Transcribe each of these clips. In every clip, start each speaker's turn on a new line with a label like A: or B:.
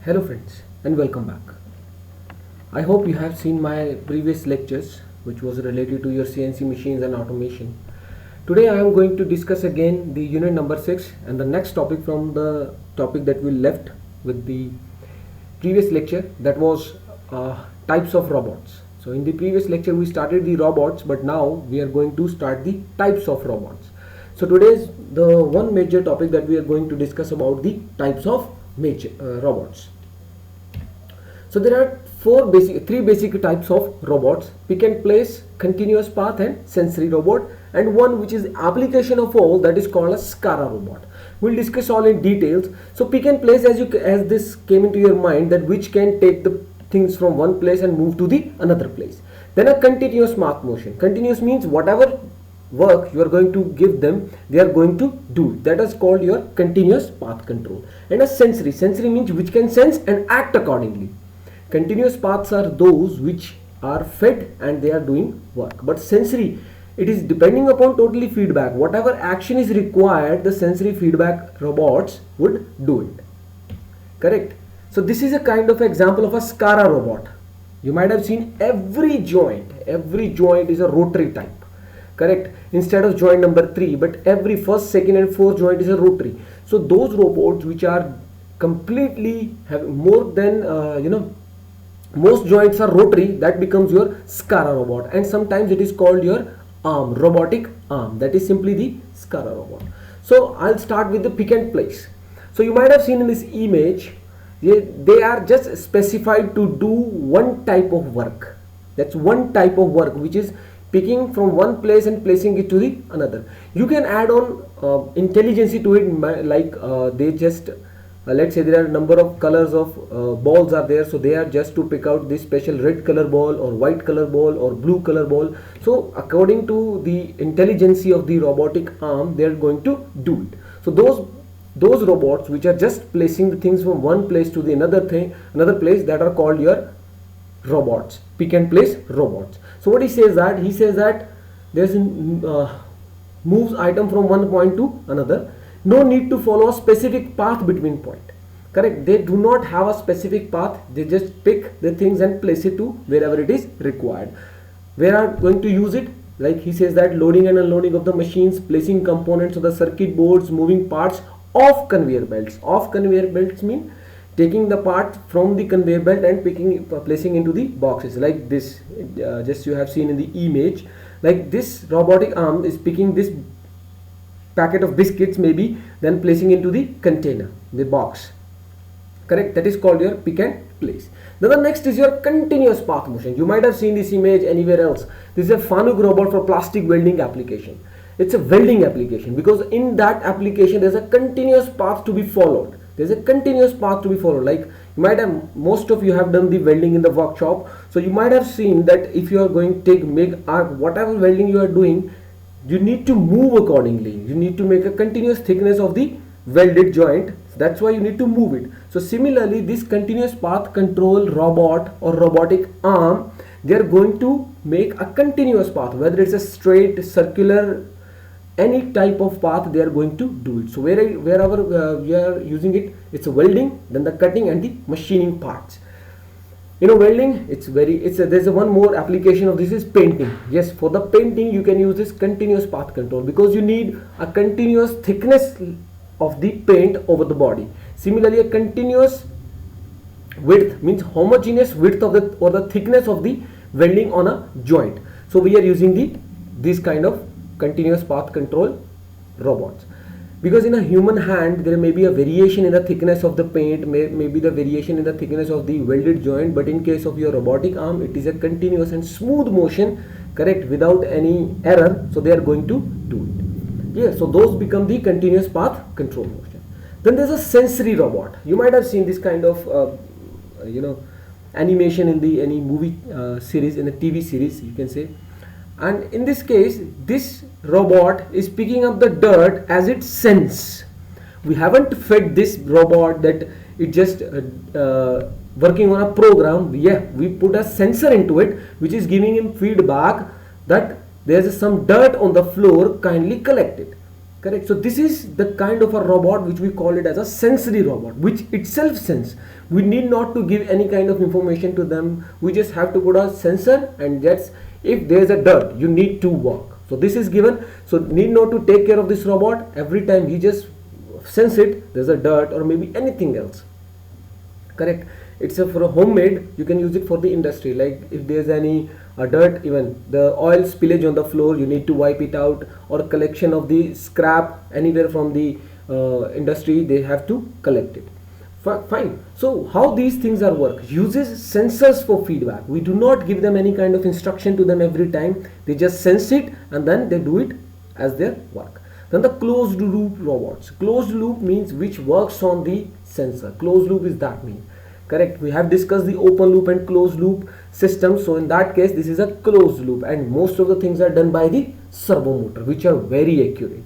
A: Hello friends and welcome back. I hope you have seen my previous lectures which was related to your CNC machines and automation. Today I am going to discuss again the unit number 6 and the next topic from the topic that we left with the previous lecture, that was types of robots. So in the previous lecture we started the robots, but now we are going to start the types of robots. So today's the one major topic that we are going to discuss about the types of robots. So there are three basic types of robots: pick and place, continuous path and sensory robot, and one which is application of all, that is called a SCARA robot. We'll discuss all in details. So pick and place, as this came into your mind, that which can take the things from one place and move to the another place. Then a continuous path motion. Continuous means whatever work you are going to give them, they are going to do it. That is called your continuous path control. And a sensory means which can sense and act accordingly. Continuous paths are those which are fed and they are doing work, but sensory, it is depending upon totally feedback. Whatever action is required, the sensory feedback robots would do it. Correct? So this is a kind of example of a SCARA robot. You might have seen every joint is a rotary type. Correct? Instead of joint number 3, but every first, second and fourth joint is a rotary. So those robots which are completely have more than most joints are rotary, that becomes your SCARA robot. And sometimes it is called your arm, robotic arm, that is simply the SCARA robot. So I'll start with the pick and place. So you might have seen in this image, they are just specified to do one type of work. That's one type of work, which is picking from one place and placing it to the another. You can add on intelligence to it, like they just let's say there are a number of colors of balls are there, so they are just to pick out this special red color ball or white color ball or blue color ball. So according to the intelligence of the robotic arm, they are going to do it. So those robots which are just placing the things from one place to the another place, that are called your robots, pick and place robots. So what he says that there's moves item from one point to another. No need to follow a specific path between point. Correct? They do not have a specific path. They just pick the things and place it to wherever it is required. Where are going to use it? Like he says that loading and unloading of the machines, placing components of the circuit boards, moving parts off conveyor belts. Off conveyor belts mean taking the part from the conveyor belt and placing into the boxes like this. Just you have seen in the image, like this robotic arm is picking this packet of biscuits maybe, then placing into the container, the box. Correct? That is called your pick and place. Then the next is your continuous path motion. You might have seen this image anywhere else. This is a Fanuc robot for plastic welding application. It's a welding application because in that application there's a continuous path to be followed. There's a continuous path to be followed. Like you might have, most of you have done the welding in the workshop, so you might have seen that if you are going to take MIG, arc, whatever welding you are doing, you need to move accordingly. You need to make a continuous thickness of the welded joint. That's why you need to move it. So similarly, this continuous path control robot or robotic arm, they are going to make a continuous path, whether it's a straight, circular, any type of path, they are going to do it. So wherever we are using it, it's a welding, then the cutting and the machining parts. Welding, there's one more application of this is painting. Yes, for the painting you can use this continuous path control because you need a continuous thickness of the paint over the body. Similarly, a continuous width means homogeneous width of the thickness of the welding on a joint. So we are using this kind of continuous path control robots. Because in a human hand there may be a variation in the thickness of the paint, maybe the variation in the thickness of the welded joint, but in case of your robotic arm, it is a continuous and smooth motion, correct, without any error. So they are going to do it. Yeah, so those become the continuous path control motion. Then there's a sensory robot. You might have seen this kind of animation in any movie series, in a TV series, you can say. And in this case, this robot is picking up the dirt as it sense. We haven't fed this robot that it just working on a program. Yeah, we put a sensor into it which is giving him feedback that there's some dirt on the floor, kindly collect it. Correct. So this is the kind of a robot which we call it as a sensory robot, which itself sense. We need not to give any kind of information to them. We just have to put a sensor, and that's, if there's a dirt, you need to walk. So this is given. So need not to take care of this robot. Every time he just sense it, there's a dirt or maybe anything else. Correct. It's for a homemade. You can use it for the industry. Like if there's any dirt, even the oil spillage on the floor, you need to wipe it out, or a collection of the scrap anywhere from the industry, they have to collect it. Fine. So how these things are work? Uses sensors for feedback. We do not give them any kind of instruction to them every time. They just sense it and then they do it as their work. Then the closed loop robots. Closed loop means which works on the sensor. Closed loop is that mean. Correct. We have discussed the open loop and closed loop system. So in that case, this is a closed loop, and most of the things are done by the servo motor, which are very accurate.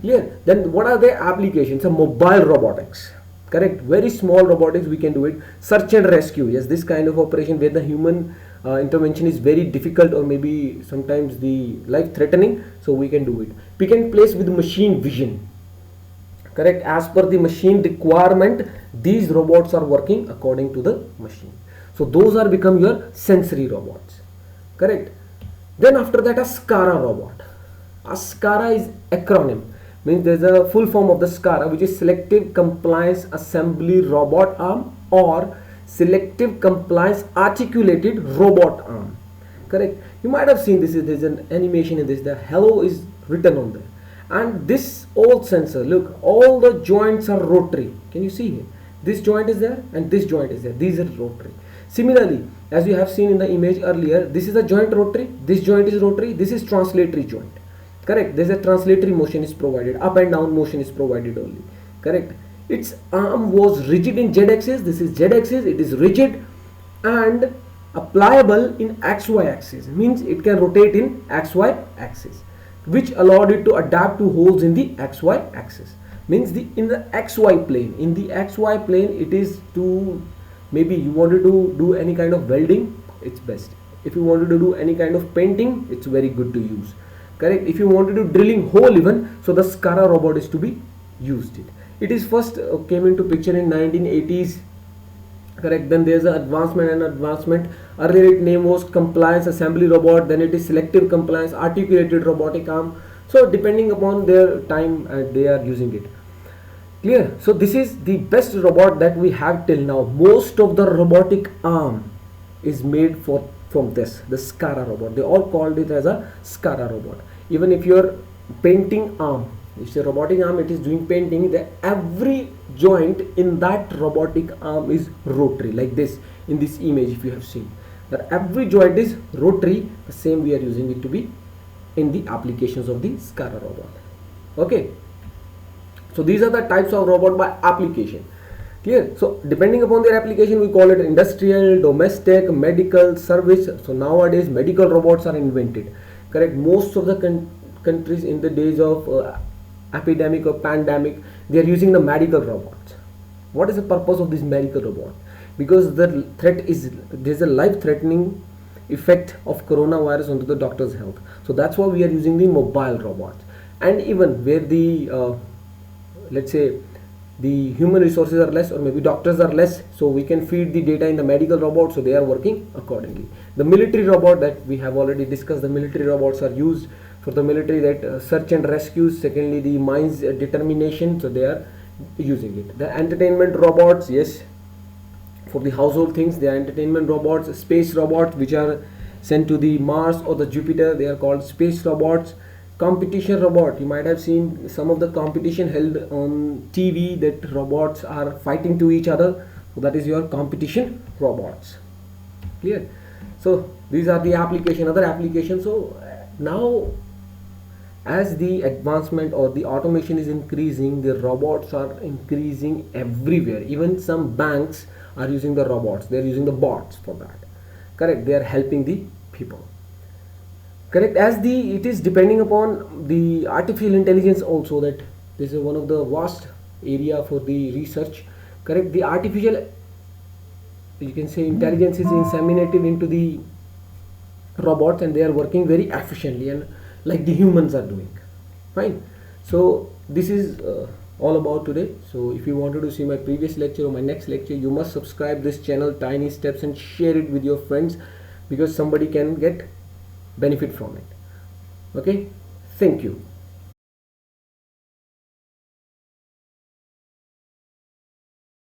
A: Clear? Then what are the applications? A mobile robotics. Correct. Very small robotics, we can do it. Search and rescue. Yes, this kind of operation where the human intervention is very difficult, or maybe sometimes the life threatening. So we can do it. Pick and place with machine vision. Correct. As per the machine requirement, these robots are working according to the machine. So those are become your sensory robots. Correct. Then after that, a SCARA robot. A SCARA is acronym. Means there's a full form of the SCARA, which is Selective Compliance Assembly Robot Arm, or Selective Compliance Articulated Robot Arm. Correct. You might have seen this. There's an animation in this. The hello is written on there. And this old sensor, look, all the joints are rotary. Can you see here? This joint is there and this joint is there. These are rotary. Similarly, as you have seen in the image earlier, this is a joint rotary, this joint is rotary, this is translatory joint. Correct. There's a translatory motion is provided, up and down motion is provided only. Correct. Its arm was rigid in Z axis, this is Z axis, it is rigid and pliable in XY axis, means it can rotate in XY axis, which allowed it to adapt to holes in the XY axis. Means in the XY plane, it is to, maybe you wanted to do any kind of welding, it's best. If you wanted to do any kind of painting, it's very good to use. Correct. If you wanted to drilling hole even, so the SCARA robot is to be used. It is first came into picture in 1980s. Correct. Then there's an advancement. Earlier its name was compliance assembly robot, then it is selective compliance articulated robotic arm. So depending upon their time, they are using it. Clear? So this is the best robot that we have till now. Most of the robotic arm is made from this, the SCARA robot. They all called it as a SCARA robot. Even if your painting arm, it's a robotic arm, it is doing painting, every joint in that robotic arm is rotary, like this in this image. If you have seen that every joint is rotary, the same we are using it to be in the applications of the SCARA robot. Okay, so these are the types of robot by application. Clear? So depending upon their application, we call it industrial, domestic, medical, service. So nowadays medical robots are invented. Correct. Most of the countries in the days of epidemic or pandemic, they are using the medical robots. What is the purpose of this medical robot? Because the threat is, there's a life-threatening effect of coronavirus onto the doctor's health. So that's why we are using the mobile robots. And even where the let's say the human resources are less, or maybe doctors are less, so we can feed the data in the medical robot, so they are working accordingly. The military robot that we have already discussed, the military robots are used for the military, that search and rescue. Secondly, the mines determination, so they are using it. The entertainment robots, yes, for the household things, they are entertainment robots. Space robots, which are sent to the Mars or the Jupiter, they are called space robots. Competition robot, you might have seen some of the competition held on TV, that robots are fighting to each other, so that is your competition robots. Clear? So these are the application, other applications. So now as the advancement or the automation is increasing, the robots are increasing everywhere. Even some banks are using the robots, they are using the bots for that. Correct? They are helping the people. Correct. As it is depending upon the artificial intelligence also, that this is one of the vast area for the research. Correct. The artificial, you can say, intelligence is inseminated into the robots, and they are working very efficiently and like the humans are doing. Fine. So this is all about today. So if you wanted to see my previous lecture or my next lecture, you must subscribe this channel Tiny Steps and share it with your friends, because somebody can get benefit from it. Okay, thank you.